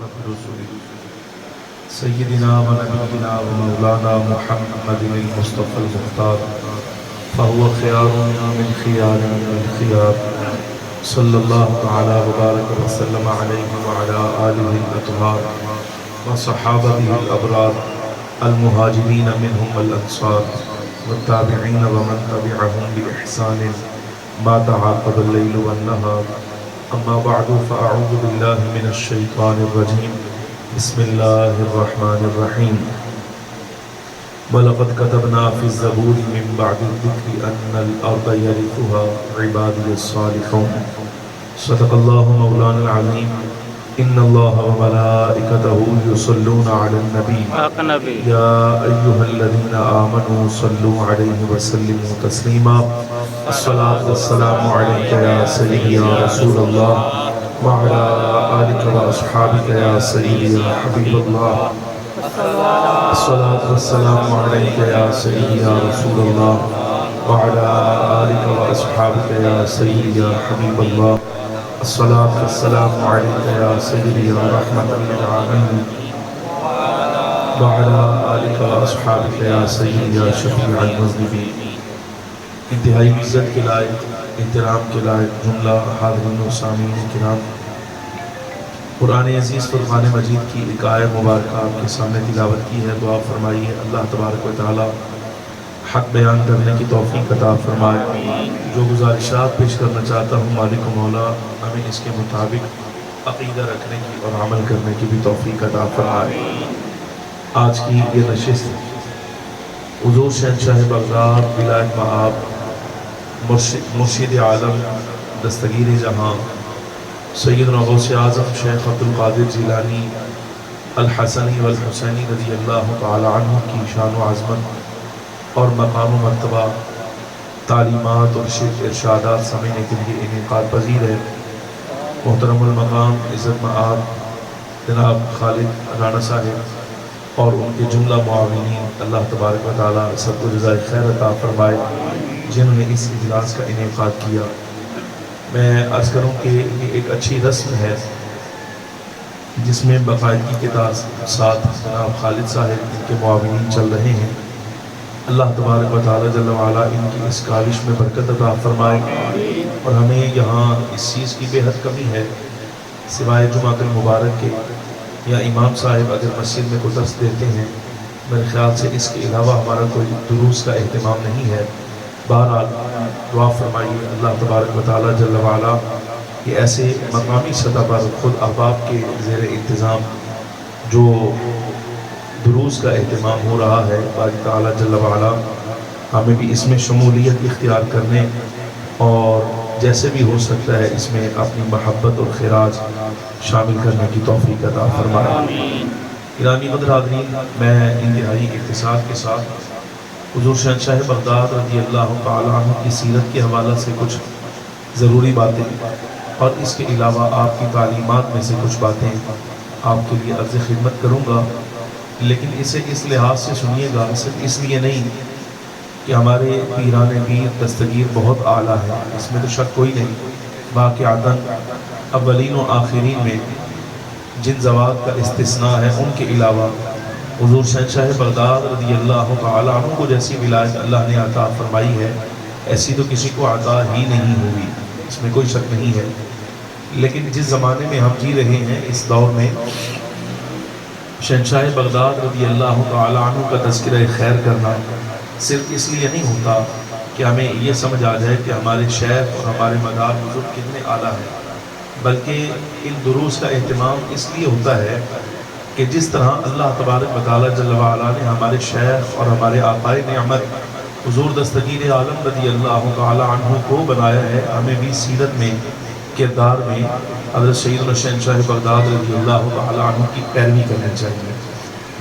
وأشرف رسله سيدنا ونبينا ومولانا محمد المصطفى المختار فهو خيار من خيار الخيار صلى الله تعالى وبارك وسلم عليه وعلى آله الأطهار وصحابته الأبرار المهاجرين منهم والأنصار والتابعين ومن تبعهم بإحسان ما تعاقب الليل والنهار أما بعد فأعوذ بالله من الشيطان الرجيم بسم الله الرحمن الرحيم وَلَقَدْ كَتَبْنَا فِي الزَّبُورِ مِنْ بَعْدِ الذِّكْرِ أَنَّ الْأَرْضَ يَرِثُهَا عِبَادِيَ الصَّالِحُونَ صدق الله مولانا العظيم إن الله وملائكته يصلون على النبي يا أيها الذين آمنوا صلوا عليه وسلموا تسليما الصلاة والسلام عليك يا سيدي يا رسول الله وعلى آلك وأصحابك يا سيدي يا حبيب الله الصلاة والسلام عليك يا سيدي يا رسول الله وعلى آلك وأصحابك يا سيدي يا حبيب الله الصلاة والسلام عليك يا سيدي يا رحمة للعالمين وعلى آلك وأصحابك يا سيدي يا شفيع المذنبين انتہائی عزت کے لائق احترام کے لائق جملہ حاضرین و سامعین کرام، قرآن عزیز فرقان مجید کی ایک آیت مبارکہ آپ کے سامنے تلاوت کی ہے۔ دعا فرمائیے اللہ تبارک و تعالی حق بیان کرنے کی توفیق عطا فرمائے۔ جو گزارشات پیش کرنا چاہتا ہوں مالک و مولا ہمیں اس کے مطابق عقیدہ رکھنے کی اور عمل کرنے کی بھی توفیق عطا فرمائے۔ آج کی یہ نشست حضور شہنشاہ بغداد ولایت مآب مرشد عالم دستگیر جہاں سیدنا غوث اعظم شیخ عبدالقادر جیلانی الحسنی والحسینی رضی اللہ تعالی عنہ کی شان و عظمت اور مقام و مرتبہ، تعلیمات اور ارشادات سمجھنے کے لیے انعقاد پذیر ہے۔ محترم المقام عزت مآب جناب خالد رانا صاحب اور ان کے جملہ معاونین اللہ تبارک و تعالی سب کو جزائے خیر عطا فرمائے جنہوں نے اس اجلاس کا انعقاد کیا۔ میں عرض کروں کہ یہ ایک اچھی رسم ہے جس میں باقاعدگی کے ساتھ جناب خالد صاحب ان کے معاونین چل رہے ہیں۔ اللہ تبارک و تعالی جل وعلا ان کی اس کاوش میں برکت عطا فرمائے، اور ہمیں یہاں اس چیز کی بے حد کمی ہے سوائے جمعہ المبارک کے یا امام صاحب اگر مسجد میں کوئی درس دیتے ہیں، میرے خیال سے اس کے علاوہ ہمارا کوئی دروس کا اہتمام نہیں ہے۔ بہرحال دعا فرمائیے اللہ تبارک و تعالی جل وعلا کہ ایسے مقامی سطح پر خود احباب کے زیر انتظام جو دروس کا اہتمام ہو رہا ہے، باری تعالی جل وعلا ہمیں بھی اس میں شمولیت اختیار کرنے اور جیسے بھی ہو سکتا ہے اس میں اپنی محبت اور خراج شامل کرنے کی توفیق عطا فرمائے۔ گرامی قدر حاضرین، میں انتہائی اختصار کے ساتھ حضور شہنشاہ بغداد رضی اللہ تعالی عنہ کی سیرت کے حوالہ سے کچھ ضروری باتیں اور اس کے علاوہ آپ کی تعلیمات میں سے کچھ باتیں آپ کے لیے عرض خدمت کروں گا، لیکن اسے اس لحاظ سے سنیے گا، صرف اس لیے نہیں کہ ہمارے پیران پیر دستگیر بہت اعلیٰ ہے، اس میں تو شک کوئی نہیں۔ واقعاتاً اولین و آخرین میں جن زوات کا استثناء ہے ان کے علاوہ حضور شہنشاہ بغداد رضی اللہ تعالی عنہ کو جیسی ولایت اللہ نے عطا فرمائی ہے ایسی تو کسی کو عطا ہی نہیں ہوئی، اس میں کوئی شک نہیں ہے۔ لیکن جس زمانے میں ہم جی رہے ہیں اس دور میں شہنشاہ بغداد رضی اللہ تعالی عنہ کا تذکرہ خیر کرنا صرف اس لیے نہیں ہوتا کہ ہمیں یہ سمجھ آ جائے کہ ہمارے شیخ اور ہمارے مدار بزرگ کتنے اعلیٰ ہیں، بلکہ ان دروس کا اہتمام اس لیے ہوتا ہے کہ جس طرح اللہ تبارک و تعالی جل وعلا نے ہمارے شیخ اور ہمارے آقائے نعمت حضور دستگیر عالم رضی اللہ تعالی عنہ کو بنایا ہے، ہمیں بھی سیرت میں کردار میں حضرت سیدنا شہنشاہ بغداد رضی اللہ تعالی عنہ کی پیروی کرنی چاہیے۔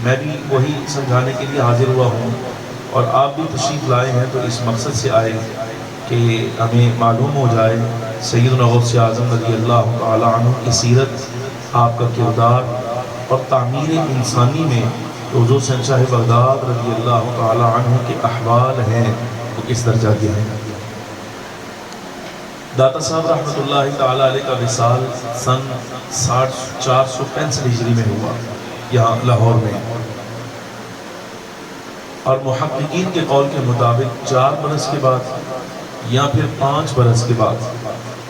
میں بھی وہی سمجھانے کے لیے حاضر ہوا ہوں، اور آپ بھی تشریف لائے ہیں تو اس مقصد سے آئے کہ ہمیں معلوم ہو جائے سیدنا غوث اعظم رضی اللہ تعالی عنہ کی سیرت، آپ کا کردار اور تعمیر انسانی میں حضور شہنشاہ بغداد رضی اللہ تعالی عنہ کے احوال ہیں وہ کس درجہ کے ہیں۔ داتا صاحب رحمۃ اللہ تعالیٰ علیہ کا وصال سن 465 ہجری میں ہوا یہاں لاہور میں، اور محققین کے قول کے مطابق 4 برس کے بعد یا پھر 5 برس کے بعد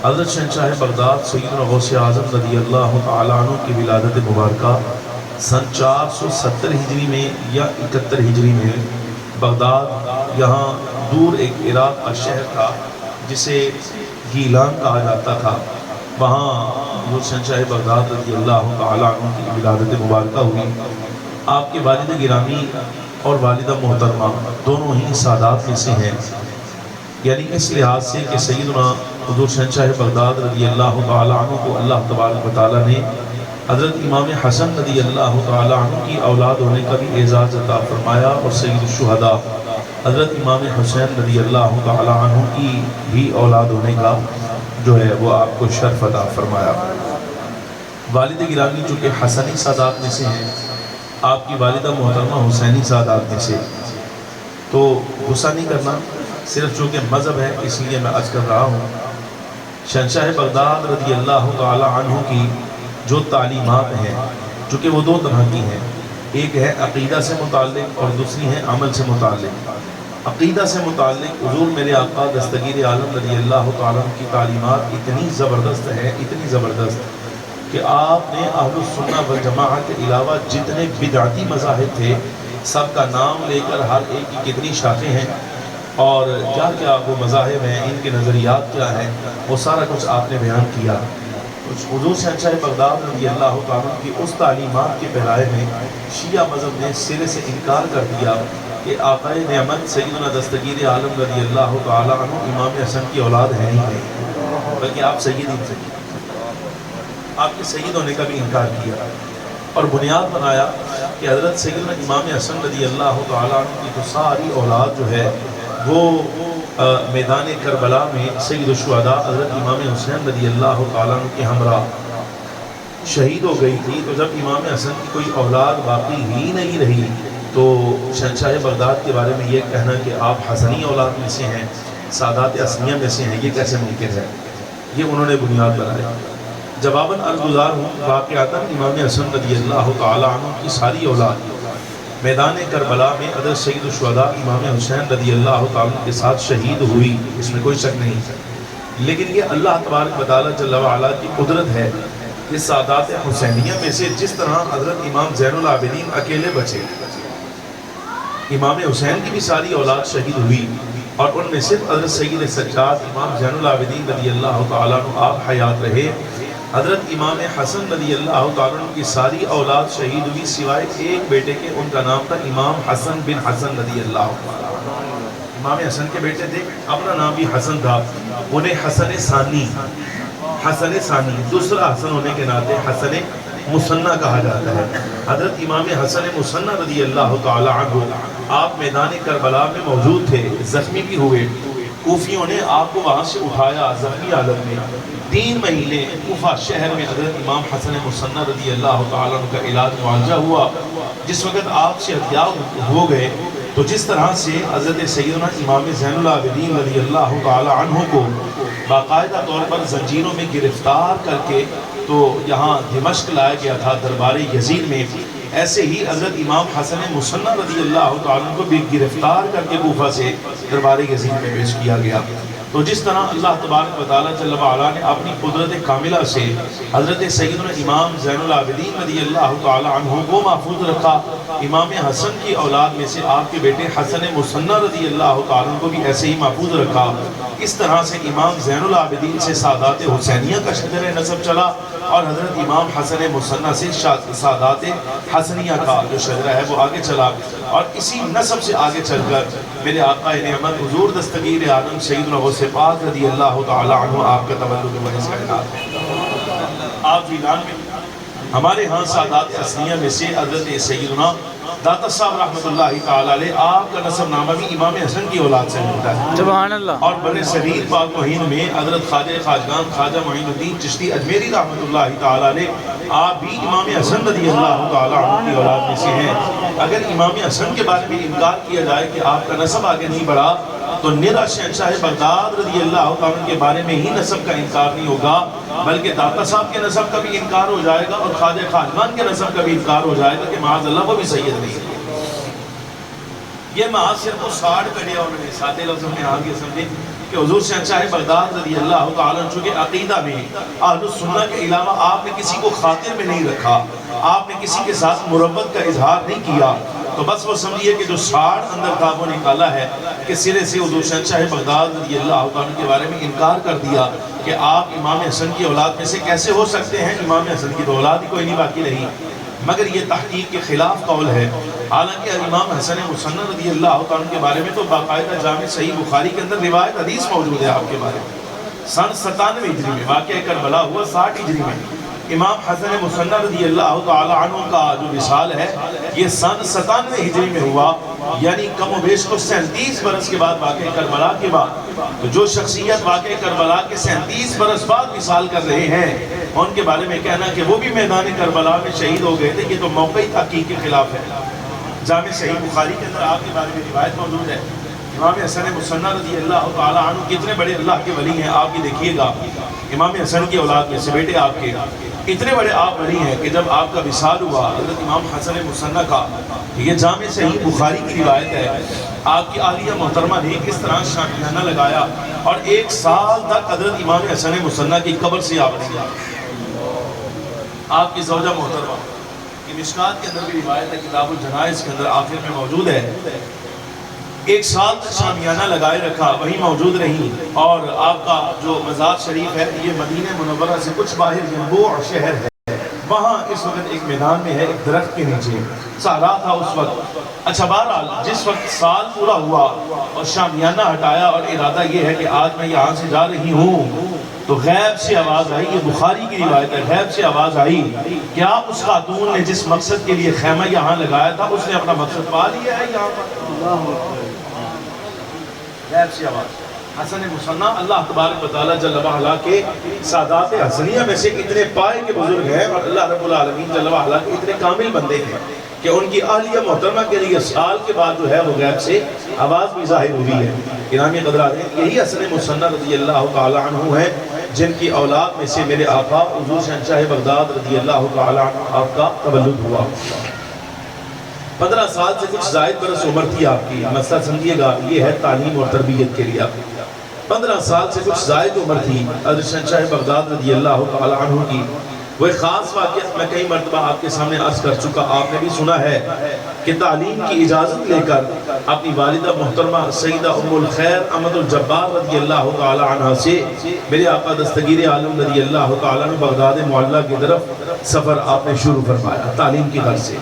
حضرت شہنشاہ بغداد سیدنا غوث اعظم رضی اللہ تعالیٰ عنہ کی ولادت مبارکہ سن 470 ہجری میں یا 71 ہجری میں بغداد، یہاں دور ایک عراق کا شہر تھا جسے گیلان کہا جاتا تھا، وہاں حضرت شہنشاہ بغداد رضی اللہ تعالیٰ عنہ کی ولادت مبارکہ ہوئی۔ آپ کے والد گرامی اور والدہ محترمہ دونوں ہی سادات میں سے ہیں، یعنی اس لحاظ سے کہ سیدنا حضور شہنشاہ بغداد رضی اللہ تعالیٰ عنہ کو اللہ تبارک و تعالیٰ نے حضرت امام حسن رضی اللہ تعالیٰ عنہ کی اولاد ہونے کا بھی اعزاز عطا فرمایا، اور سید الشہداء حضرت امام حسین رضی اللہ تعالیٰ عنہ کی بھی اولاد ہونے کا جو ہے وہ آپ کو شرف عطا فرمایا۔ والد گرامی چونکہ حسنی سادات میں سے ہیں، آپ کی والدہ محترمہ حسینی سادات میں سے، تو غصہ نہیں کرنا، صرف چونکہ مذہب ہے اس لیے میں عرض کر رہا ہوں۔ شہنشاہ بغداد رضی اللہ تعالی عنہ کی جو تعلیمات ہیں، چونکہ وہ 2 طرح کی ہیں، ایک ہے عقیدہ سے متعلق اور دوسری ہے عمل سے متعلق۔ عقیدہ سے متعلق حضور میرے آقا دستگیر عالم رضی اللہ تعالیٰ عنہ کی تعلیمات اتنی زبردست ہے، اتنی زبردست کہ آپ نے اہل السنہ والجماعت کے علاوہ جتنے بدعتی مذاہب تھے سب کا نام لے کر ہر ایک کی کتنی شاخیں ہیں اور کیا کیا وہ مذاہب ہیں، ان کے نظریات کیا ہیں، وہ سارا کچھ آپ نے بیان کیا۔ حضور شہنشاہ بغداد رضی اللہ تعالیٰ کی اس تعلیمات کے پہرائے میں شیعہ مذہب نے سرے سے انکار کر دیا کہ آقا نعمت سیدنا دستگیر عالم رضی اللہ تعالیٰ عنہ امام حسن کی اولاد ہے ہی نہیں، بلکہ آپ سید آپ کے سید ہونے کا بھی انکار کیا، اور بنیاد بنایا کہ حضرت سیدنا امام حسن رضی اللہ تعالیٰ عنہ کی تو ساری اولاد جو ہے وہ میدان کربلا میں سید الشہداء حضرت امام حسین رضی اللہ تعالیٰ عنہ کے ہمراہ شہید ہو گئی تھی۔ تو جب امام حسن کی کوئی اولاد باقی ہی نہیں رہی تو شہنشاہ بغداد کے بارے میں یہ کہنا کہ آپ حسنی اولاد میں سے ہیں، سادات اسنیہ میں سے ہیں، یہ کیسے ممکن ہے؟ یہ انہوں نے بنیاد بنایا۔ جواباً عرضگزار ہوں، واقعاتاً امام حسن رضی اللہ تعالیٰ عنہ کی ساری اولاد میدان کربلا میں حضرت سید الشہداء امام حسین رضی اللہ تعالیٰ کے ساتھ شہید ہوئی، اس میں کوئی شک نہیں، لیکن یہ اللہ تبارک و تعالیٰ جل وعلا کی قدرت ہے کہ سادات حسینیہ میں سے جس طرح حضرت امام زین العابدین اکیلے بچے، امام حسین کی بھی ساری اولاد شہید ہوئی، اور ان میں صرف حضرت سید سجاد امام زین العابدین رضی اللہ تعالیٰ عنہ آپ حیات رہے۔ حضرت امام حسن رضی اللہ تعالیٰ عنہ کی ساری اولاد شہید ہوئی سوائے ایک بیٹے کے، ان کا نام تھا امام حسن بن حسن رضی اللہ تعالیٰ عنہ۔ امام حسن کے بیٹے تھے، اپنا نام بھی حسن تھا، انہیں حسن ثانی دوسرا حسن ہونے کے ناطے حسن مثنیٰ کہا جاتا ہے۔ حضرت امام حسن مثنیٰ رضی اللہ تعالیٰ عنہ آپ میدان کربلا میں موجود تھے، زخمی بھی ہوئے، کوفیوں نے آپ کو وہاں سے اٹھایا زخمی حالت میں، 3 مہینے کوفہ شہر میں حضرت امام حسن مثنیٰ رضی اللہ تعالیٰ عنہ کا علاج معالجہ ہوا۔ جس وقت آپ صحتیاب ہو گئے تو جس طرح سے حضرت سیدنا امام زین العابدین رضی اللہ تعالیٰ عنہ کو باقاعدہ طور پر زنجیروں میں گرفتار کر کے تو یہاں دمشق لایا گیا تھا دربار یزید میں، ایسے ہی حضرت امام حسن مثنیٰ رضی اللہ تعالیٰ عنہ کو بھی گرفتار کر کے کوفہ سے دربار یزید میں پیش کیا گیا۔ تو جس طرح اللہ تبارک و تعالیٰ جل وعلا نے اپنی قدرت کاملہ سے حضرت سیدنا امام زین العابدین رضی اللہ تعالیٰ عنہ کو محفوظ رکھا، امام حسن کی اولاد میں سے آپ کے بیٹے حسن مثنیٰ رضی اللہ تعالیٰ عنہ کو بھی ایسے ہی محفوظ رکھا۔ اس طرح سے امام زین العابدین سے سادات حسینیہ کا شجر نسب چلا، اور حضرت امام حسن مثنیٰ سے سادات حسنیہ کا جو شجرہ ہے وہ آگے چلا، اور اسی نسب سے آگے چل کر میرے آقا نعمت حضور دستگیر عالم سیدنا غوث پاک رضی اللہ تعالی عنہ آپ کا تولد بنس کائنات ہے۔ آپ جیلان میں ہمارے ہاں سادات حسنیہ میں سے حضرت سیدنا داتا صاحب رحمت اللہ تعالی علیہ آپ کا نسب نامہ بھی امام حسن کی اولاد سے ملتا ہے، سبحان اللہ۔ اور بر صغیر پاک و ہند میں حضرت خواجہ خواجگان خواجہ معین الدین چشتی اجمیری رحمت اللہ تعالی علیہ آپ بھی امام حسن رضی اللہ تعالی عنہ کی اولاد میں سے ہیں۔ اگر امام حسن کے بارے میں انکار کیا جائے کہ آپ کا نسب آگے نہیں بڑھا تو نرا شہنشاہ بغداد رضی اللہ عنہ کے بارے میں ہی نسب کا انکار نہیں ہوگا، بلکہ داتا صاحب کے نسب کا بھی انکار ہو جائے گا اور خواجہ خاقان کے نسب کا بھی انکار ہو جائے گا کہ معاذ اللہ وہ بھی سید نہیں ہے۔ یہ محاذ صرف وہ 60 کڑے اور انہوں نے سادے لفظوں میں آگے سمجھے کہ حضور شہنشاہ بغداد رضی اللہ تعالیٰ عنہ کے عقیدہ میں اہل السنہ کے علاوہ آپ نے کسی کو خاطر میں نہیں رکھا، آپ نے کسی کے ساتھ مربت کا اظہار نہیں کیا، تو بس وہ سمجھیے کہ جو 60 اندر تھا وہ نکالا ہے کہ سرے سے حضور شہنشاہ بغداد رضی اللہ تعالیٰ کے بارے میں انکار کر دیا کہ آپ امام حسن کی اولاد میں سے کیسے ہو سکتے ہیں، امام حسن کی تو اولاد ہی کوئی نہیں باقی رہی۔ مگر یہ تحقیق کے خلاف قول ہے، حالانکہ امام حسن مصنع رضی اللہ عنہ کے بارے میں تو باقاعدہ جامع صحیح بخاری کے اندر روایت حدیث موجود ہے آپ کے بارے میں۔ سن 97 ہجری میں واقعہ کربلا ہوا، 60 ہجری میں امام حسن مصنع رضی اللہ تعالی عنہ کا جو وصال ہے یہ سن 97 ہجری میں ہوا، یعنی کم و بیش کو 37 برس کے بعد واقعہ کربلا کے بعد۔ تو جو شخصیت واقعہ کربلا کے 37 برس بعد وصال کر رہے ہیں ان کے بارے میں کہنا کہ وہ بھی میدان کربلا میں شہید ہو گئے تھے، یہ تو موقعی تحقیق کے خلاف ہے۔ جامع صحیح بخاری کے اندر آپ کے بارے میں روایت موجود ہے، امام حسن مصنع رضی اللہ تعالی عنہ کتنے بڑے اللہ کے ولی ہیں آپ بھی دیکھیے گا، امام حسن کی اولاد میں سے بیٹے آپ کے اتنے بڑے آپ ولی ہیں کہ جب آپ کا وصال ہوا حضرت امام حسن مصنع کا، یہ جامع صحیح بخاری کی روایت ہے، آپ کی عالیہ محترمہ نے کس طرح شامیانہ لگایا اور 1 سال تک حضرت امام حسن مصنع کی قبر سے آپ نے آپ کی زوجہ محترمہ کی مشکات کے اندر بھی روایت ہے، کتاب الجنائز کے اندر آخر میں موجود ہے، 1 سال تک شامیانہ لگائے رکھا، وہی موجود رہی، اور آپ کا جو مزار شریف ہے یہ مدینہ منورہ سے کچھ باہر ینبوع شہر ہے، وہاں اس وقت ایک میدان میں ہے، ایک درخت کے نیچے صحرا تھا اس وقت۔ اچھا بہرحال جس وقت سال پورا ہوا اور شامیانہ ہٹایا اور ارادہ یہ ہے کہ آج میں یہاں سے جا رہی ہوں، تو غیب سے آواز آئی، یہ بخاری کی روایت ہے، غیب سے آواز آئی کہ آپ اس خاتون نے جس مقصد کے لیے خیمہ یہاں لگایا تھا اس نے اپنا مقصد پا لیا ہے یہاں پر۔ غیب سے آواز حسن مصنع اللہ تبارک و تعالیٰ جل وعلا کے سادات حسنیہ میں سے اتنے پائے کے بزرگ ہیں اور اللہ رب العالمین جل وعلا کے اتنے کامل بندے ہیں کہ ان کی اہلیہ محترمہ کے لیے سال کے بعد جو ہے وہ غیب سے آواز بھی ظاہر ہوئی ہے۔ گرامی قدرات ہیں، یہی حسن مصنع رضی اللہ تعالی عنہ ہیں جن کی اولاد میں سے میرے آقا حضور شہنشاہ بغداد رضی اللہ تعالی عنہ آپ کا تولد ہوا۔ 15 سال سے کچھ زائد برس عمر تھی آپ کی، مسئلہ سمجھیے گا، یہ ہے تعلیم اور تربیت کے لیے۔ 15 سال سے کچھ زائد عمر تھی حضرت شہنشاہ بغداد رضی اللہ تعالی عنہ کی۔ وہ ایک خاص واقعہ میں کئی مرتبہ آپ کے سامنے عرض کر چکا، آپ نے بھی سنا ہے کہ تعلیم کی اجازت لے کر اپنی والدہ محترمہ سیدہ ام الخیر احمد الجبار رضی اللہ تعالی عنہ سے میرے آقا دستگیر عالم رضی اللہ تعالی عنہ بغداد معلیٰ کی طرف سفر آپ نے شروع فرمایا تعلیم کی غرض سے۔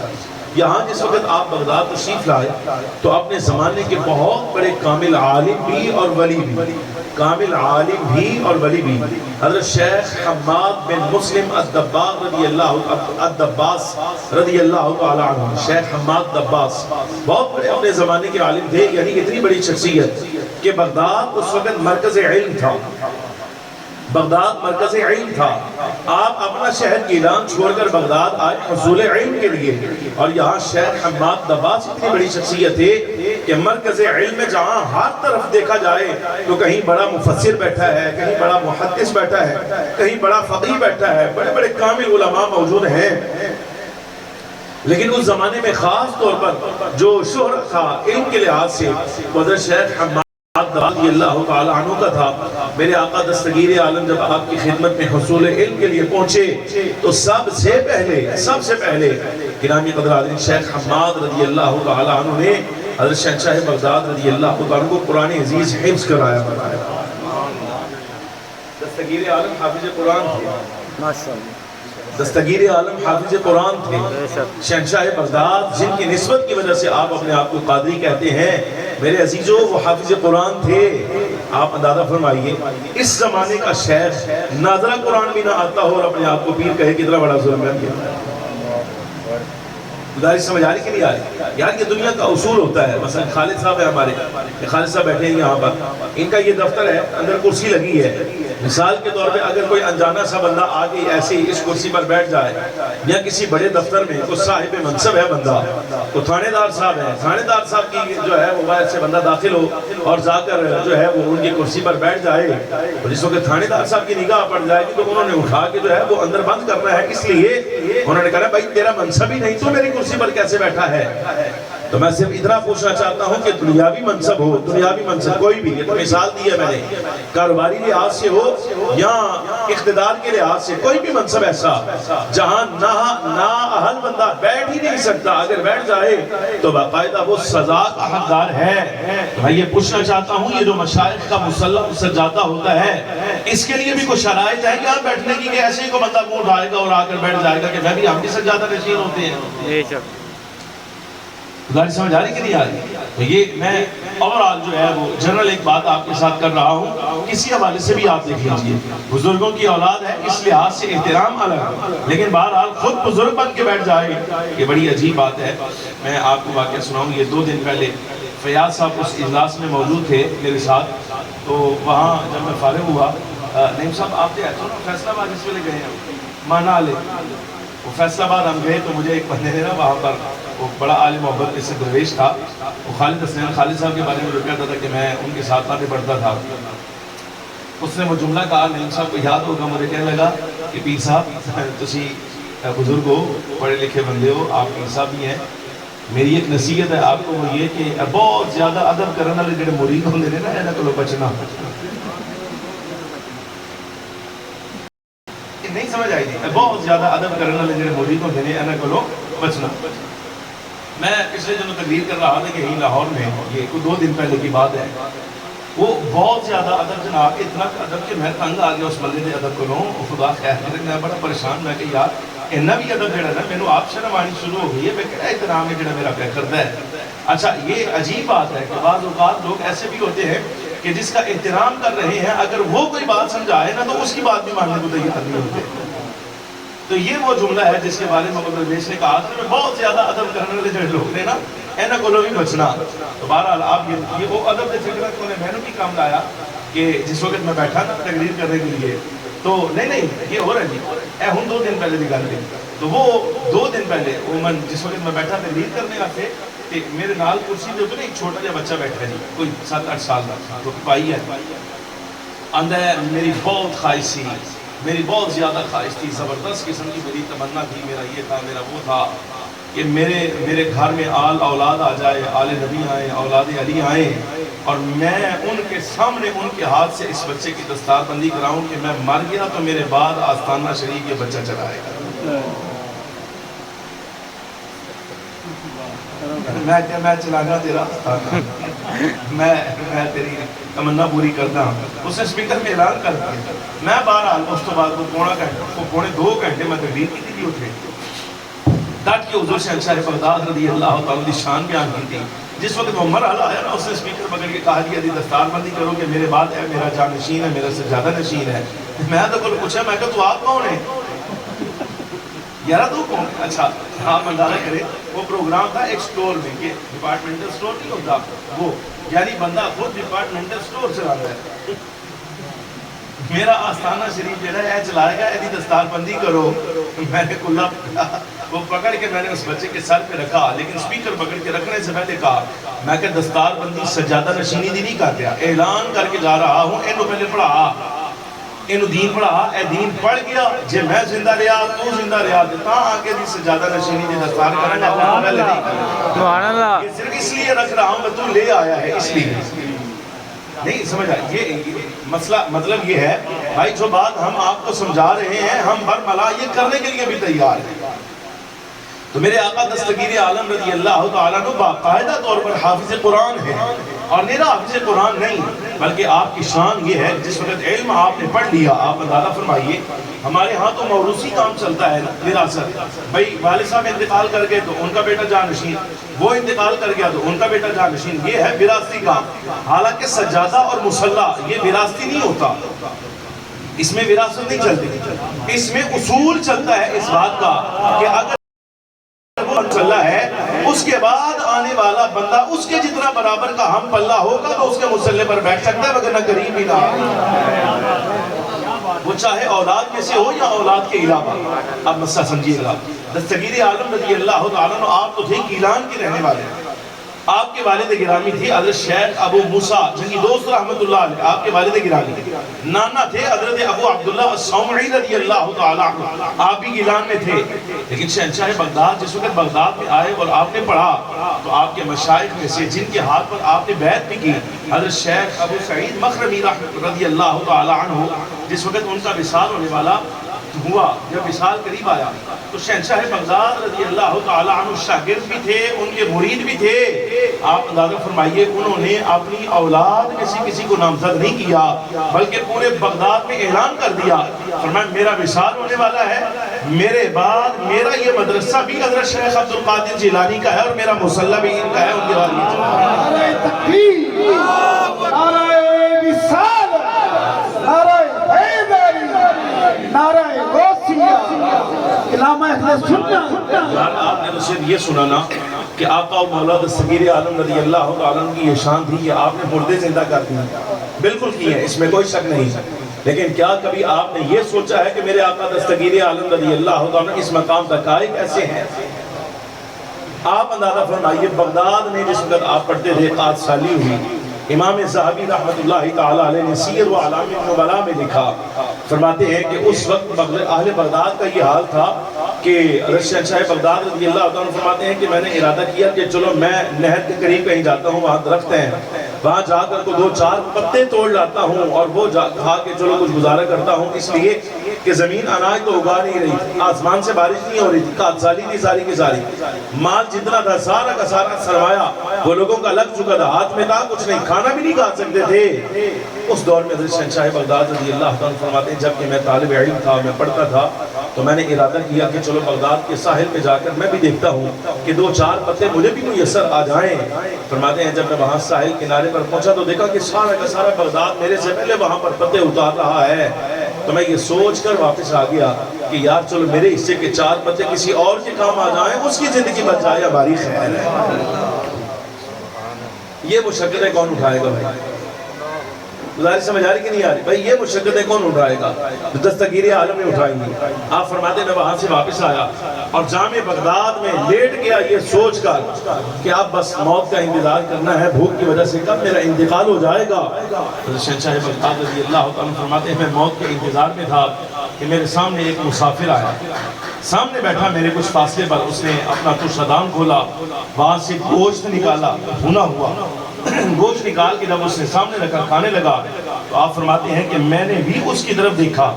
یہاں جس وقت آپ بغداد تشریف لائے تو اپنے زمانے کے بہت بڑے کامل عالم بھی اور ولی بھی، کامل عالم بھی اور ولی بھی، حضرت شیخ حماد بن مسلم الدباغ الدباس رضی اللہ تعالی عنہ، شیخ حماد دباس بہت بڑے اپنے زمانے کے عالم تھے، یعنی اتنی بڑی شخصیت کہ بغداد اس وقت مرکز علم تھا، بغداد مرکز علم تھا۔ آپ اپنا شہر گیلان چھوڑ کر بغداد آئے حصول علم کے لیے، اور یہاں شیخ حماد دباس اتنی بڑی شخصیت ہے کہ مرکز علم میں جہاں ہر طرف دیکھا جائے تو کہیں بڑا مفسر بیٹھا ہے، کہیں بڑا محدث بیٹھا ہے، کہیں بڑا فقیہ بیٹھا ہے، بڑے بڑے کامل علماء موجود ہیں۔ لیکن اس زمانے میں خاص طور پر جو شہرت تھا علم کے لحاظ سے حضرت شیخ حماد رضی اللہ تعالی عنہ کا تھا۔ میرے آقا دستگیر عالم جب آپ کی خدمت میں حصول علم کے لیے پہنچے تو سب سے پہلے گرامی قدرات شیخ حماد رضی اللہ تعالی عنہ نے حضرت شہنشاہ بغداد رضی اللہ تعالی عنہ کو قرآن عزیز حفظ کرایا۔ دستگیر عالم حافظ قرآن تھے، دستگیر عالم حافظ قرآن تھے، شہنشاہ بغداد جن کی نسبت کی وجہ سے آپ اپنے آپ کو قادری کہتے ہیں، میرے عزیزو وہ حافظ قرآن تھے۔ آپ اندازہ فرمائیے اس زمانے کا شیخ ناظرہ قرآن بھی نہ آتا ہو اور اپنے آپ کو پیر کہے کتنا بڑا ظلم ہے۔ گزارش سمجھ آ رہی کہ نہیں آ رہی؟ یار یہ دنیا کا اصول ہوتا ہے. مثلا خالد صاحب ہے ہمارے, خالد صاحب بیٹھے ہیں یہاں پر, ان کا یہ دفتر ہے, اندر کرسی لگی ہے. مثال کے طور پہ اگر کوئی انجانا سا بندہ آگے ایسے ہی اس کرسی پر بیٹھ جائے, یا کسی بڑے دفتر میں کوئی صاحب منصب ہے بندہ, کوئی تھانے دار صاحب ہے, تھانے دار صاحب کی جو ہے وہ باہر سے بندہ داخل ہو اور جا کر جو ہے وہ ان کی کرسی پر بیٹھ جائے, اور جس وقت تھانے دار صاحب کی نگاہ پڑ جائے گی تو انہوں نے اٹھا کے جو ہے وہ اندر بند کرنا ہے. اس لیے انہوں نے کہا بھائی تیرا منصب ہی نہیں تو میری کرسی پر کیسے بیٹھا ہے؟ تو میں صرف اتنا پوچھنا چاہتا ہوں کہ دنیاوی منصب ہو, دنیاوی منصب کوئی بھی, یہ تو مثال دی ہے میں نے, کاروباری لحاظ سے ہو یا اقتدار کے لحاظ سے, کوئی بھی منصب ایسا جہاں نااہل بندہ بیٹھ ہی نہیں سکتا, اگر بیٹھ جائے تو باقاعدہ وہ سزا کا حقدار ہے. میں یہ پوچھنا چاہتا ہوں یہ جو مشائخ کا مسلح سجادہ ہوتا ہے, اس کے لیے بھی کوئی شرائط ہے کیا بیٹھنے کی, کہ ایسے ہی کو بندہ منہ اٹھائے گا اور آ کر بیٹھ جائے گا کہ میں بھی ہم بھی سجادہ نشین ہوتے ہیں؟ گزارش سمجھ آ رہی کہ نہیں آ رہی؟ تو یہ میں اوورآل جو ہے وہ جنرل ایک بات آپ کے ساتھ کر رہا ہوں, کسی حوالے سے بھی آپ دیکھ لیجئے. بزرگوں کی اولاد ہے اس لحاظ سے احترام الگ, لیکن بہرحال خود بزرگ بن کے بیٹھ جائے یہ بڑی عجیب بات ہے. میں آپ کو واقعہ سناؤں, یہ 2 دن پہلے فیاض صاحب اس اجلاس میں موجود تھے میرے ساتھ, تو وہاں جب میں فارغ ہوا, نعیم صاحب آپ تھے تو فیصلہ آباد اس ویلے گئے ہیں مانا لے, وہ فیصلہ آباد ہم گئے تو مجھے ایک بندے نے نا وہاں پر, وہ بڑا عالم محبت اس سے درویش تھا, وہ خالد حسین خالد صاحب کے بارے میں جو کہتا تھا کہ میں ان کے ساتھ آتے پڑھتا تھا, اس نے وہ جملہ کہا, نعیم صاحب کو یاد ہوگا, مجھے کہنے لگا کہ پیر صاحب تسی بزرگ ہو, پڑھے لکھے بندے ہو, آپ پیر صاحب بھی ہیں, میری ایک نصیحت ہے آپ کو, وہ یہ کہ بہت زیادہ ادب کرنے والے جڑے مرید ہوندے نے نا انہاں کولوں بچنا. نہیں سمجھ آئی تھی, بہت زیادہ ادب کرنے والے جڑے مرید ہوندے نے انہاں کولوں بچنا. میں پچھلے دنوں تقریر کر رہا تھا کہ یہیں لاہور میں, یہ کوئی 2 دن پہلے کی بات ہے, وہ بہت زیادہ ادب جناب, اتنا ادب کہ میں تنگ آ گیا اس بندے دے ادب کولوں, خدا خیر کرے, میں بڑا پریشان, میں کہ یار اتنا بھی ادب جڑا نا مینوں آپ شرم آنی شروع ہو گئی ہے, میں کہڑا احترام ہے جڑا میرا پہ کرتا ہے. اچھا یہ عجیب بات ہے کہ بعض اوقات لوگ ایسے بھی ہوتے ہیں کہ جس کا احترام کر رہے ہیں, اگر وہ کوئی بات سمجھائے نا تو اس کی بات بھی ماننے کو تیار نہیں ہوتے. تو یہ وہ جملہ ہے جس کے بارے میں درویش نے کہا تھا, میں بہت زیادہ ادب کرنے والے جو لوگ نے نا اینا کو بھی بچنا. تو بہرحال آپ یہ وہ ادب کے فکر کو نے میں نے بھی کام لایا کہ جس وقت میں بیٹھا نا تقریر کرنے کے لیے, تو نہیں یہ ہو رہا جی, اے ہن 2 دن پہلے دی گل ہے, تو وہ 2 دن پہلے وہ جس وقت میں بیٹھا تقریر کرنے آتے, کہ میرے نال کرسی پہ اتنے ایک چھوٹا جا بچہ بیٹھا ہے جی, کوئی 7-8 سال کا, تو پائی ہے, آندہ ہے میری بہت خواہش تھی, میری بہت زیادہ خواہش تھی, زبردست قسم کی میری تمنا تھی, میرا یہ تھا, میرا وہ تھا کہ میرے گھر میں آل اولاد آ جائے, آل نبی آئیں, اولاد علی آئیں, اور میں ان کے سامنے ان کے ہاتھ سے اس بچے کی دستار بندی کراؤں کہ میں مر گیا تو میرے بعد آستانہ شریف یہ بچہ چلائے گا. میں چلانا تیرا آستانہ, میں تیری تمنا پوری کرتا ہوں. اس نے سپیکر میں اعلان کر دیا. میں بہرحال اس تو بعد پونے 2 گھنٹے میں تقریر کی تھی اٹھے ڈٹ کے حضور شہنشاہ بغداد رضی اللہ تعالیٰ کی شان بیان کی تھی. جس وقت وہ مرحلہ آیا نا, اس نے سپیکر پکڑ کے کہا جی دستار بندی کرو کہ میرے بعد ہے میرا جانشین ہے, میرا سجادہ نشین ہے. میں تو کل پوچھا, میں کہا تو آپ کون ہیں یارہ, تو کون؟ اچھا آپ اندازہ کریں, وہ پروگرام تھا ایک سٹور میں, کہ ڈپارٹمنٹل سٹور نہیں ہوتا وہ, یعنی بندہ خود ڈپارٹمنٹل سٹور چلاتا ہے. میرا آستانہ شریف جو ہے چلائے گا, ایدی دستار بندی کرو. میں نے کلہ وہ پکڑ کے میں نے اس بچے کے سر پہ رکھا, لیکن سپیکر پکڑ کے رکھنے سے پہلے کہا, میں کہ دستار بندی سجادہ نشینی دی نہیں کرتے, اعلان کر کے جا رہا ہوں, اینو پہلے پڑھا, اینو دین پڑھا, اے دین پڑھ گیا, جے میں زندہ رہا تو زندہ رہا, دیتا آگے دی سجادہ نشینی دی دستار کرنا, وہ پہلے نہیں کرنا. یہ صرف اس لیے رکھ رہا ہوں کہ تو لے آیا ہے, اس لیے نہیں سمجھا. یہ مسئلہ مطلب یہ ہے بھائی, جو بات ہم آپ کو سمجھا رہے ہیں, ہم ہر ملا یہ کرنے کے لیے بھی تیار ہیں. تو میرے آقا دستگیر عالم رضی اللہ تعالیٰ عنہ باقاعدہ طور پر حافظ قرآن ہے, اور میرا حافظ قرآن نہیں بلکہ آپ کی شان یہ ہے جس وقت علم آپ نے پڑھ لیا. آپ اندازہ فرمائیے, ہمارے ہاں تو موروثی کام چلتا ہے وراثت, بھائی والد صاحب انتقال کر گئے تو ان کا بیٹا جانشین, وہ انتقال کر گیا تو ان کا بیٹا جانشین, یہ ہے وراثتی کام. حالانکہ سجادہ اور مصلی یہ وراثتی نہیں ہوتا, اس میں وراثت نہیں چلتی, اس میں اصول چلتا ہے اس بات کا کہ اگر وہ منزلہ ہے، اس کے بعد آنے والا بندہ اس کے جتنا برابر کا ہم پلہ ہوگا تو اس کے مسلح پر بیٹھ سکتا ہے، وگرنہ قریب ہی نہ، وہ چاہے اولاد میں سے ہو یا اولاد کے علاوہ۔ اب مسئلہ سمجھیے گا، دستگیر عالم رضی اللہ تعالیٰ عنہ آپ تو تھے گیلان کے رہنے والے، آپ کے والد گرامی تھے حضرت شیخ ابو موسیٰ جنگی دوست رحمت اللہ علیہ، آپ کے والد گرامی، نانا تھے حضرت ابو عبداللہ الصومعی رضی اللہ تعالیٰ عنہ، آپ بھی گیلان میں تھے۔ لیکن شہنشاہ بغداد جس وقت بغداد میں آئے اور آپ نے پڑھا تو آپ کے مشائخ میں سے جن کے ہاتھ پر آپ نے بیعت بھی کی، حضرت شیخ ابو سعید مخرمی رضی اللہ تعالیٰ عنہ، جس وقت ان کا وصال ہونے والا ہوا، جب وصال قریب آیا تو شہنشاہ بغداد رضی اللہ تعالیٰ عنہ شاگرد بھی تھے، ان کے مرید بھی تھے۔ آپ اندازہ فرمائیے انہوں نے اپنی اولاد میں سے کسی کو نامزد نہیں کیا بلکہ پورے بغداد میں اعلان کر دیا، فرمایا میرا وصال ہونے والا ہے، میرے بعد میرا یہ مدرسہ بھی حضرت شیخ عبد القادر جیلانی کا ہے اور میرا مصلی بھی ان کا ہے، ان کے بعد یہ نعرہ تکبیر، نعرہ وصال، نعرہ حیدری، نعرہ غوثیہ، علامہ اہل سنت۔ یار آپ نے تو صرف یہ سنا نا کہ آقا و مولا دستگیر عالم رضی اللہ تعالیٰ عنہ کی یہ شان تھی کہ آپ نے مردے زندہ کر دی، بالکل کی ہے، اس میں کوئی شک نہیں، لیکن کیا کبھی آپ نے یہ سوچا ہے کہ میرے آقا دستگیر عالم رضی اللہ تعالیٰ عنہ اس مقام تک آئے کیسے ہیں؟ آپ اندازہ فرمائیے بغداد میں جس وقت آپ پڑھتے تھے 8 سالی ہوئی، امام ذہبی رحمت اللہ تعالیٰ علیہ نے سیر و اعلام النبلاء میں لکھا، فرماتے ہیں کہ اس وقت اہل بغداد کا یہ حال تھا کہ شہنشاہ بغداد رضی اللہ عنہ فرماتے ہیں کہ میں نے ارادہ کیا کہ چلو میں نہر کے قریب کہیں جاتا ہوں، وہاں درخت ہیں، وہاں جا کر کو 2-4 پتے توڑ لاتا ہوں اور وہ کھا کے چلو کچھ گزارا کرتا ہوں، اس لیے کہ زمین اناج تو اگا نہیں رہی تھی، آسمان سے بارش نہیں ہو رہی تھی، کات سالی تھی ساری کی ساری، مال جتنا تھا سارا کا سارا سرمایہ وہ لوگوں کا لگ چکا تھا، ہاتھ میں تھا کچھ نہیں، کھانا بھی نہیں کھا سکتے تھے۔ اس دور میں حضرت شہنشاہ بغداد رضی اللہ عنہ فرماتے ہیں جب کہ میں طالب علم تھا، میں پڑھتا تھا، تو میں نے ارادہ کیا کہ چلو بغداد کے ساحل پہ جا کر میں بھی دیکھتا ہوں کہ 2-4 پتے مجھے بھی میسر آ جائیں۔ فرماتے ہیں جب میں وہاں ساحل کنارے پر پہنچا تو دیکھا کہ سارا کا سارا بغداد میرے سے پہلے وہاں پر پتے اتار رہا ہے، تو میں یہ سوچ کر واپس آ گیا کہ یار چلو میرے حصے کے 4 پتے کسی اور کے کام آ جائیں، اس کی زندگی بچ جائے، ہماری خیر ہے۔ یہ مشقتیں کون اٹھائے گا بھائی؟ گزارش سمجھ آ رہی کہ نہیں آ رہی؟ بھائی یہ مشقتیں کون اٹھائے گا؟ دستگیر عالم نے اٹھائیں گی۔ آپ فرماتے ہیں میں وہاں سے واپس آیا اور جامع بغداد میں لیٹ گیا یہ سوچ کر کہ اب بس موت کا انتظار کرنا ہے، بھوک کی وجہ سے کب میرا انتقال ہو جائے گا۔ شہنشاہ بغداد رضی اللہ عنہ فرماتے ہیں میں موت کے انتظار میں تھا کہ میرے سامنے ایک مسافر آیا، سامنے بیٹھا میرے کچھ فاصلے پر، اس نے اپنا تشدان کھولا، وہاں سے گوشت نکالا، بھنا ہوا گوشت نکال کے جب اس نے سامنے رکھا کھانے لگا تو آپ فرماتے ہیں کہ میں نے بھی اس کی طرف دیکھا،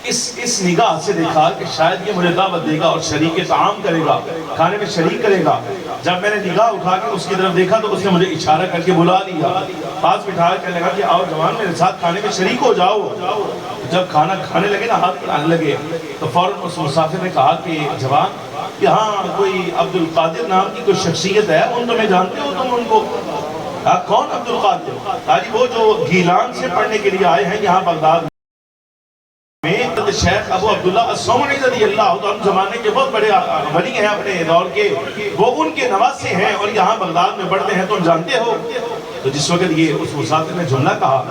اس نگاہ سے دیکھا کہ شاید یہ مجھے دعوت دے گا اور شریک طعام کرے گا، کھانے میں شریک کرے گا۔ جب میں نے نگاہ اٹھا کے اس کی طرف دیکھا تو اس نے مجھے اشارہ کر کے بلا لیا، پاس بٹھا کر کہنے لگا کہ آؤ جوان میرے ساتھ کھانے میں شریک ہو جاؤ۔ جب کھانا کھانے لگے نا، ہاتھ پڑھانے لگے تو فوراً اس مسافر نے کہا کہ جوان یہاں کوئی عبد القادر نام کی کوئی شخصیت ہے، ان تمہیں جانتے ہو تم ان کو؟ کون عبد القادر؟ وہ جو گیلان سے پڑھنے کے لیے آئے ہیں یہاں بغداد میں، شیخ ابو عبداللہ الصومعی رضی اللہ عنہ زمانے کے بہت بڑے ولی ہیں اپنے دور کے، وہ ان کے نواسے ہیں اور یہاں بغداد میں پڑھتے ہیں، تم جانتے ہو؟ تو جس وقت یہ اس مسافر نے جملہ کہا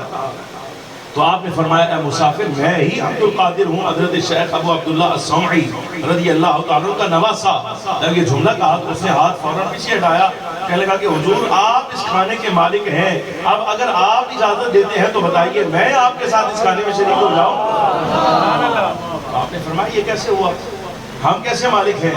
تو آپ نے فرمایا اے مسافر میں ہی عبد القادر ہوں، حضرت شیخ ابو عبداللہ الصومعی رضی اللہ عنہ کا نواسا۔ جب یہ جملہ کہا تو اس نے ہاتھ فوراً پیچھے ہٹایا، کہنے لگا کہ حضور آپ اس کھانے کے مالک ہیں، اب اگر آپ اجازت دیتے ہیں تو بتائیے میں آپ کے ساتھ اس کھانے میں شریک ہو جاؤں؟ آپ نے فرمایا یہ کیسے ہوا، ہم کیسے مالک ہیں؟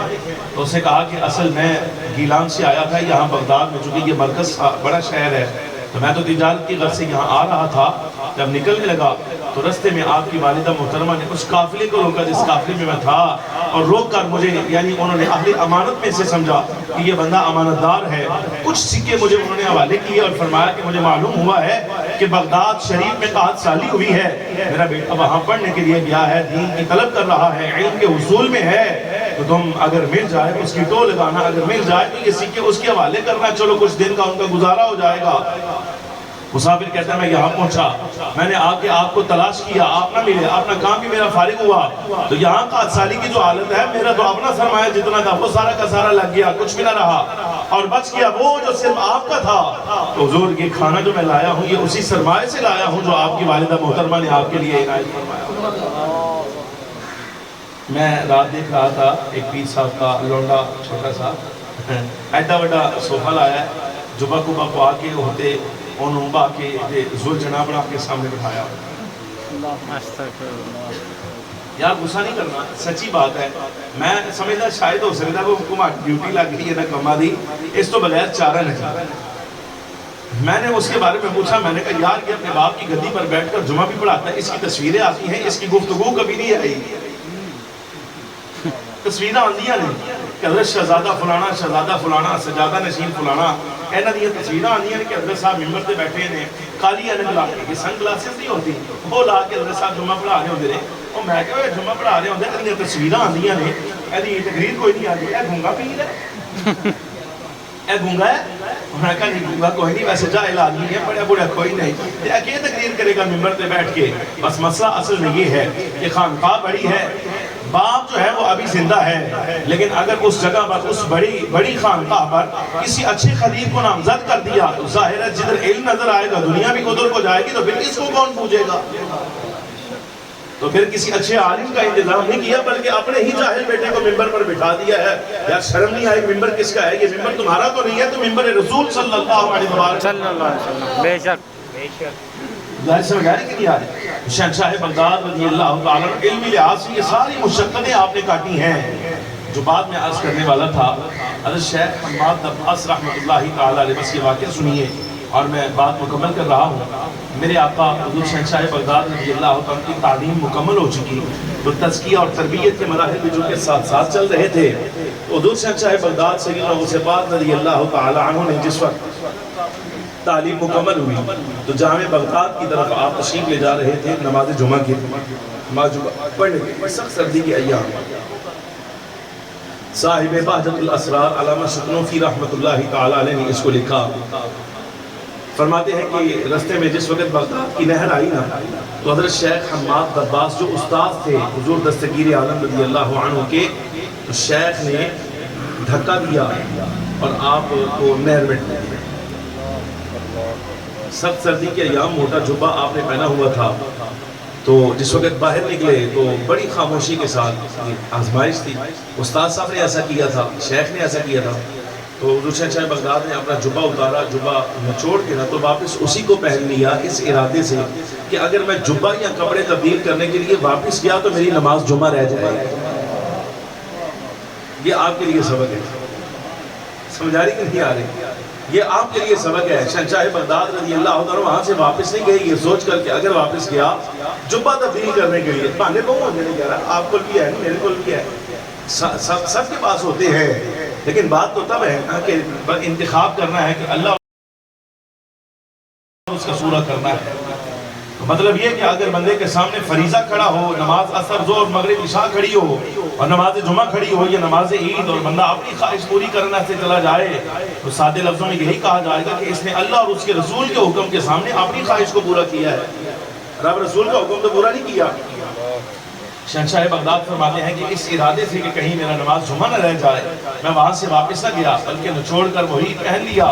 تو اس نے کہا کہ اصل میں گیلان سے آیا تھا یہاں بغداد میں، چونکہ یہ مرکز بڑا شہر ہے، تو میں تو تجارت کی غرض سے یہاں آ رہا تھا، جب نکلنے لگا تو رستے میں آپ کی والدہ محترمہ نے اس قافلے کو روکا جس قافلے میں میں تھا، اور روک کر مجھے یعنی انہوں نے اہل امانت میں سے سمجھا کہ یہ بندہ امانت دار ہے، کچھ سکے مجھے انہوں نے حوالے کیے اور فرمایا کہ مجھے معلوم ہوا ہے کہ بغداد شریف میں 8 سالی ہوئی ہے، میرا بیٹا وہاں پڑھنے کے لیے گیا ہے، دین کی طلب کر رہا ہے، علم کے حصول میں ہے، تو تم اگر مل جائے اس کی ٹو لگانا، اگر مل جائے تو یہ سکے اس کے حوالے کرنا، چلو کچھ دن کا ان کا گزارا ہو جائے گا۔ مسافر کہتا ہے میں یہاں پہنچا، میں نے آ کے آپ کو تلاش کیا، آپ نہ ملے، اپنا کام بھی میرا فارغ ہوا، تو یہاں کا 8 سالی کی جو حالت ہے، میرا تو اپنا سرمایہ جتنا تھا وہ سارا کا سارا لگ گیا، کچھ بھی نہ رہا، اور بچ گیا وہ جو صرف آپ کا تھا۔ تو حضور یہ کھانا جو میں لایا ہوں یہ اسی سرمایہ سے لایا ہوں جو آپ کی والدہ محترمہ نے آپ کے لیے عنایت فرمایا۔ میں رات دیکھ رہا تھا ایک پیر صاحب کا لونڈا چھوٹا سا ایڈا بڑا صوفہ لایا ہے، جبہ کو بپوا کے ہوتے انہوں با کے زور جناب بنا کے سامنے بٹھایا۔ یار غصہ نہیں کرنا، سچی بات ہے، میں سمجھتا شاید ہو سکتا ہے وہ حکومت ڈیوٹی لگ گئی ہے نہ کما دی، اس تو بغیر چارہ نہیں۔ میں نے اس کے بارے میں پوچھا، میں نے کہا یار یہ اپنے باپ کی گدی پر بیٹھ کر جمعہ بھی پڑھاتا ہے، اس کی تصویریں آتی ہیں، اس کی گفتگو کبھی نہیں آئی۔ تصویریں آندیاں نہیں کہ حضرت شہزادہ فلانا سجادہ نشین فلانا، اینا دیا تصویریں آندیاں کہ حضرت صاحب ممبر تے بیٹھے ہیں کالی اینک لا کے، یہ سن گلاسز نہیں ہوتی، وہ لا کے حضرت صاحب جمعہ پڑھا رہے ہوندے نے، اور میں کہا وہ جمعہ پڑھا رہے ہوندے ہیں، تصویریں آندیاں نے، ایدی تقریر کوئی نہیں آتی، اے گھنگا پیر ہے، اے گھنگا ہے، میں کہا نہیں گھنگا کوئی نہیں، ویسے جاہل آدمی ہے، بڑا بڑا کوئی نہیں، یہ تقریر کرے گا ممبر تے بیٹھ کے۔ بس مسئلہ اصل میں یہ ہے کہ خانقاہ بڑی ہے، باپ جو ہے وہ ابھی زندہ ہے، لیکن اگر اس جگہ پر اس بڑی خانقاہ پر کسی اچھے خطیب کو نامزد کر دیا تو ظاہر ہے جدھر علم نظر آئے گا دنیا بھی ادھر کو جائے گی، تو پھر اس کو کون پوچھے گا؟ تو پھر کسی اچھے عالم کا انتظام نہیں کیا بلکہ اپنے ہی جاہل بیٹے کو ممبر پر بٹھا دیا ہے۔ یا شرم نہیں آئی ممبر کس کا ہے؟ یہ ممبر تمہارا تو نہیں ہے، تو ممبر رسول صلی اللہ علیہ وسلم۔ بے شک ظاہر سمجھ آئی کہ نہیں آ رہی؟ شہنشاہ بغداد رضی اللہ تعالیٰ علمی لحاظ سے یہ ساری مشقتیں آپ نے کاٹی ہیں۔ جو بات میں عرض کرنے والا تھا، حضرت شیخ حماد عباس رحمۃ اللہ تعالیٰ علیہ، بس یہ واقعہ سنیے اور میں بات مکمل کر رہا ہوں۔ میرے آقا حضور شہنشاہ بغداد رضی اللہ تعالیٰ کی تعلیم مکمل ہو چکی، تو تزکیہ اور تربیت کے مراحل بھی جو کے ساتھ ساتھ چل رہے تھے، تو حضور شہنشاہ بغداد سیدنا غوث پاک رضی اللہ تعالیٰ عنہ نے جس وقت تعلیم مکمل ہوئی تو جامع بغداد کی طرف آپ تشریف لے جا رہے تھے نماز جمعہ کی پڑھنے کے سخت سردی کے ایام۔ صاحب بہجت الاسرار علامہ شکنوفی رحمۃ اللہ تعالیٰ علیہ نے اس کو لکھا، فرماتے ہیں کہ رستے میں جس وقت بغداد کی نہر آئی نا تو حضرت شیخ حماد عباس جو استاد تھے حضور دستگیر عالم رضی اللہ عنہ کے، تو شیخ نے دھکا دیا اور آپ کو نہر میں ڈال دیا۔ سخت سردی کے ایام، موٹا جبہ آپ نے پہنا ہوا تھا، تو جس وقت باہر نکلے تو بڑی خاموشی کے ساتھ آزمائش تھی، استاد صاحب نے ایسا کیا تھا، شیخ نے ایسا کیا تھا، تو حضور شہنشاہ بغداد نے اپنا جبہ اتارا، جبہ نچوڑ کے نا تو واپس اسی کو پہن لیا اس ارادے سے کہ اگر میں جبہ یا کپڑے تبدیل کرنے کے لیے واپس گیا تو میری نماز جمعہ رہ جائے گی۔ یہ آپ کے لیے سبق ہے، سمجھ آ رہی کہ نہیں آ رہی؟ یہ آپ کے لیے سبق ہے۔ شہنشاہ بغداد رضی اللہ عنہ وہاں سے واپس نہیں گئے یہ سوچ کر کہ اگر واپس گیا جبہ تبدیل کرنے کے لیے، بہانے بہت ہونے لگے یار، آپ کو بھی ہے میرے کو بھی ہے، سب کے پاس ہوتے ہیں، لیکن بات تو تب ہے کہ انتخاب کرنا ہے کہ اللہ اس کا سورہ کرنا ہے۔ مطلب یہ کہ اگر بندے کے سامنے فریضہ کھڑا ہو، نماز عصر ظہر مغرب عشاء کھڑی ہو اور نماز جمعہ کھڑی ہو یا نماز عید، اور بندہ اپنی خواہش پوری کرنا سے چلا جائے تو سادے لفظوں میں یہی کہا جائے گا کہ اس نے اللہ اور اس کے رسول کے حکم کے سامنے اپنی خواہش کو پورا کیا ہے، رب رسول کا حکم تو پورا نہیں کیا۔ شہنشاہ بغداد فرماتے ہیں کہ اس ارادے سے کہ کہیں میرا نماز جمعہ نہ رہ جائے، میں وہاں سے واپس نہ گیا بلکہ نچوڑ کر وہی پہن لیا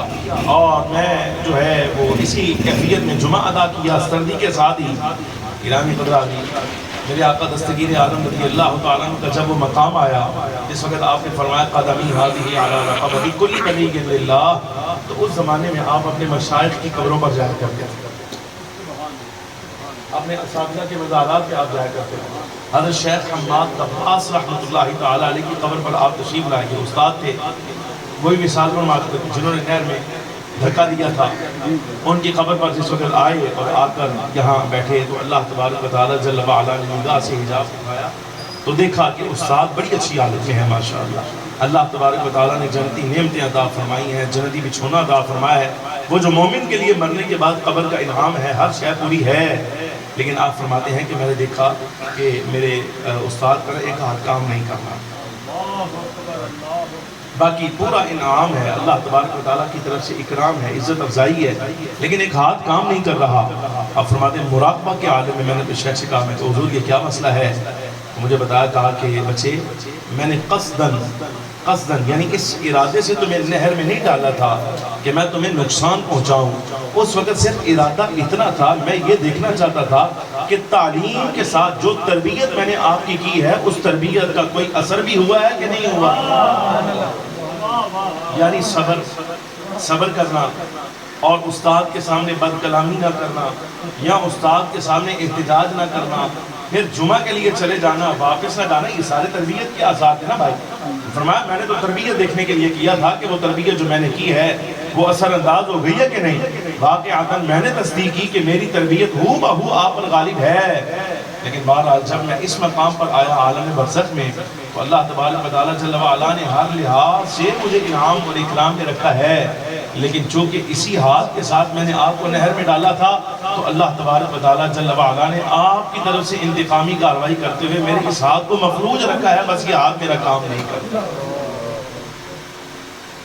اور میں جو ہے وہ اسی کیفیت میں جمعہ ادا کیا سردی کے ساتھ ہی۔ گرامی قدرانی، میرے آقا دستگیر عالم رضی اللہ تعالیٰ عنہ کا جب وہ مقام آیا جس وقت آپ نے فرمایا قدمی ہذہ علی رقبتی کل بلیغ للہ، تو اس زمانے میں آپ اپنے مشائخ کی قبروں پر جایا کرتے تھے، اپنے اساتذہ کے مزارات پہ آپ جایا کرتے تھے۔ حضرت شیخ حماد عباس رحمۃ اللہ تعالیٰ علیہ کی قبر پر آپ تشریف لائے گئے، استاد تھے، وہی مثال فرماتے تھے جنہوں نے نہر میں دھکا دیا تھا، ان کی قبر پر جس وقت آئے اور آ کر یہاں بیٹھے تو اللہ تبارک و تعالیٰ جل وعلا نے نگاہ سے حجاب اٹھایا تو دیکھا کہ استاد بڑی اچھی حالت میں ہے ماشاءاللہ۔ اللہ تبارک و تعالیٰ نے جنتی نعمتیں عطا فرمائی ہیں، جنتی بچھونا عطا فرمایا ہے، وہ جو مومن کے لیے مرنے کے بعد قبر کا انعام ہے، ہر شے پوری ہے، لیکن آپ فرماتے ہیں کہ میں نے دیکھا کہ میرے استاد پر ایک ہاتھ کام نہیں کرنا، باقی پورا انعام ہے، اللہ تبارک و تعالیٰ کی طرف سے اکرام ہے، عزت افزائی ہے، لیکن ایک ہاتھ کام نہیں کر رہا۔ اب فرماتے ہیں مراقبہ کے عالم میں نے اپنے شیخ سے کہا، میں کہ حضور یہ کیا مسئلہ ہے؟ مجھے بتایا، کہا کہ بچے میں نے قصداً یعنی اس ارادے سے تمہیں نہر میں نہیں ڈالا تھا کہ میں تمہیں نقصان پہنچاؤں، اس وقت صرف ارادہ اتنا تھا، میں یہ دیکھنا چاہتا تھا کہ تعلیم کے ساتھ جو تربیت میں نے آپ کی ہے اس تربیت کا کوئی اثر بھی ہوا ہے کہ نہیں ہوا؟ یعنی صبر کرنا، اور استاد کے سامنے بد کلامی نہ کرنا، یا استاد کے سامنے احتجاج نہ کرنا، پھر جمعہ کے لیے چلے جانا، واپس نہ جانا، یہ سارے تربیت کے آثار تھے نا بھائی۔ فرمایا میں نے تو تربیت دیکھنے کے لیے کیا تھا کہ وہ تربیت جو میں نے کی ہے وہ اثر انداز ہو گئی ہے کہ نہیں۔ واقعاتاً میں نے تصدیق کی کہ میری تربیت ہو بہو آپ الغالب ہے، لیکن بہرحال جب میں اس مقام پر آیا عالم برزخ میں تو اللہ تبارک و تعالیٰ جل وعلا نے ہر لحاظ سے مجھے انعام اور اکرام میں رکھا ہے، لیکن چونکہ اسی ہاتھ کے ساتھ میں نے آپ کو نہر میں ڈالا تھا تو اللہ تبارک و تعالیٰ جل وعلا نے آپ کی طرف سے انتقامی کارروائی کرتے ہوئے میرے اس ہاتھ کو مفلوج رکھا ہے، بس یہ ہاتھ میرا کام نہیں کرتا۔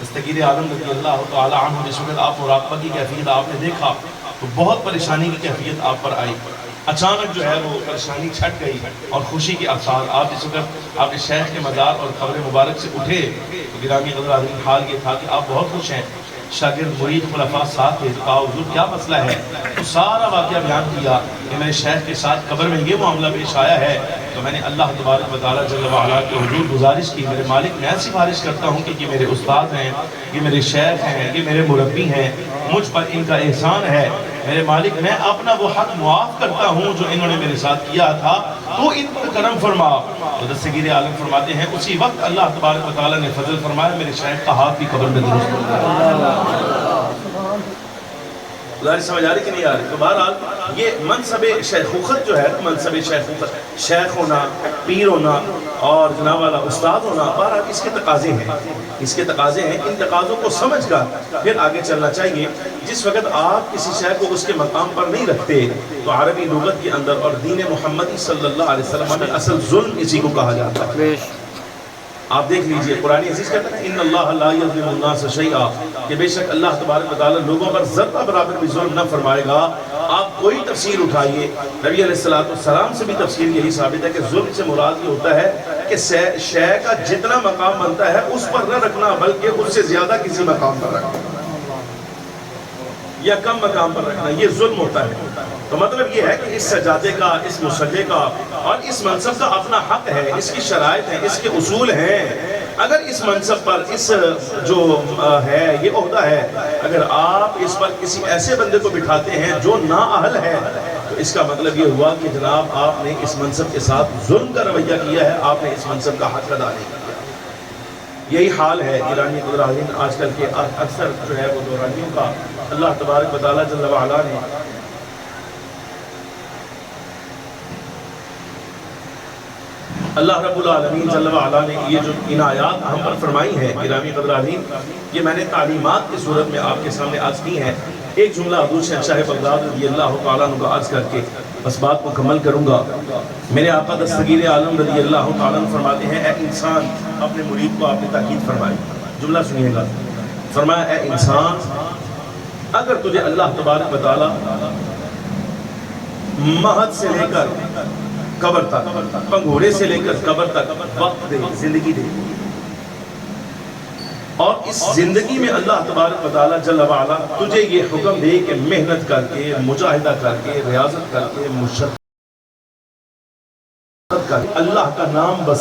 دستگیر عالم رضی اللہ تعالیٰ عنہ جس وقت آپ مراقبہ کی کیفیت آپ نے دیکھا تو بہت پریشانی کی کیفیت آپ پر آئی، اچانک جو ہے وہ پریشانی چھٹ گئی اور خوشی کے آثار۔ آپ جس وقت آپ شیخ کے مزار اور قبر مبارک سے اٹھے تو گرامی قدر حاضرین حال یہ تھا کہ آپ بہت خوش ہیں، شاگرد مرید خلفاء ساتھ تھے، تو کہا حضور کیا مسئلہ ہے؟ تو سارا واقعہ بیان کیا کہ میرے شیخ کے ساتھ قبر میں یہ معاملہ پیش آیا ہے، تو میں نے اللہ تبارک و تعالیٰ جل وعلا کے حضور گزارش کی، میرے مالک میں سفارش کرتا ہوں کہ یہ میرے استاد ہیں، یہ میرے شیخ ہیں، یہ میرے مربی ہیں، مجھ پر ان کا احسان ہے، میرے مالک میں اپنا وہ حق معاف کرتا ہوں جو انہوں نے میرے ساتھ کیا تھا، تو ان پر کرم فرما۔ تو دستگیر عالم فرماتے ہیں اسی وقت اللہ تبارک و تعالیٰ نے فضل فرمایا، میرے شیخ کا ہاتھ بھی قبر میں درست ہو گیا۔ سمجھ آ رہی کہ نہیں آ رہی؟ تو بہرحال یہ منصب شیخوخت جو ہے، منصب شیخوخت، شیخ ہونا، پیر ہونا اور جناب والا استاد ہونا، بہرحال اس کے تقاضے ہیں، اس کے تقاضے ہیں، ان تقاضوں کو سمجھ کر پھر آگے چلنا چاہیے۔ جس وقت آپ کسی شے کو اس کے مقام پر نہیں رکھتے تو عربی لغت کے اندر اور دین محمدی صلی اللہ علیہ وسلم میں اصل ظلم اسی کو کہا جاتا ہے۔ آپ دیکھ لیجئے قرآن عزیز کہتا ہے ان اللہ لا یظلم الناس شیئا، کہ بے شک اللہ تبارک و تعالیٰ لوگوں پر ذرہ برابر بھی ظلم نہ فرمائے گا۔ آپ کوئی تفسیر اٹھائیے، نبی علیہ السلام سے بھی تفسیر یہی ثابت ہے کہ ظلم سے مراد یہ ہوتا ہے کہ شے کا جتنا مقام بنتا ہے اس پر نہ رکھنا بلکہ اس سے زیادہ کسی مقام پر رکھنا یا کم مقام پر رکھنا، یہ ظلم ہوتا ہے۔ تو مطلب یہ ہے کہ اس سجادے کا، اس مصلی کا اور اس منصب کا اپنا حق ہے، اس کی شرائط ہیں، اس کے اصول ہیں۔ اگر اس منصب پر اس جو ہے یہ عہدہ ہے، اگر آپ اس پر کسی ایسے بندے کو بٹھاتے ہیں جو نااہل ہے تو اس کا مطلب یہ ہوا کہ جناب آپ نے اس منصب کے ساتھ ظلم کا رویہ کیا ہے، آپ نے اس منصب کا حق ادا نہیں کیا۔ یہی حال ہے گرامی قدر حاضرین آج کل کے اکثر جو ہے وہ دورانیوں کا۔ اللہ تبارک و تعالیٰ جل وعلا نے اللہ رب العالمین جل وعلا نے یہ جو عنایات ہم پر فرمائی ہیں گرامی قدر حاضرین، یہ میں نے تعلیمات کی صورت میں آپ کے سامنے عرض کی ہیں۔ ایک جملہ حضور شہنشاہ بغداد رضی اللہ تعالیٰ عنہ کا عرض کر کے بس بات مکمل کروں گا۔ میرے آقا دستگیر عالم رضی اللہ تعالیٰ عنہ فرماتے ہیں اے انسان، اپنے مرید کو آپ نے تاکید فرمائی، جملہ سنیے گا، فرمایا اے انسان اگر تجھے اللہ تبارک و تعالیٰ مہد سے لے کر قبر تک، پنگھوڑے سے لے کر قبر تک وقت دے، زندگی دے، اور اس زندگی میں اللہ تبارک و تعالیٰ جل وعلا تجھے یہ حکم دے کہ محنت کر کے، مجاہدہ کر کے، ریاضت کر کے، مشقت کر کے اللہ کا نام بسا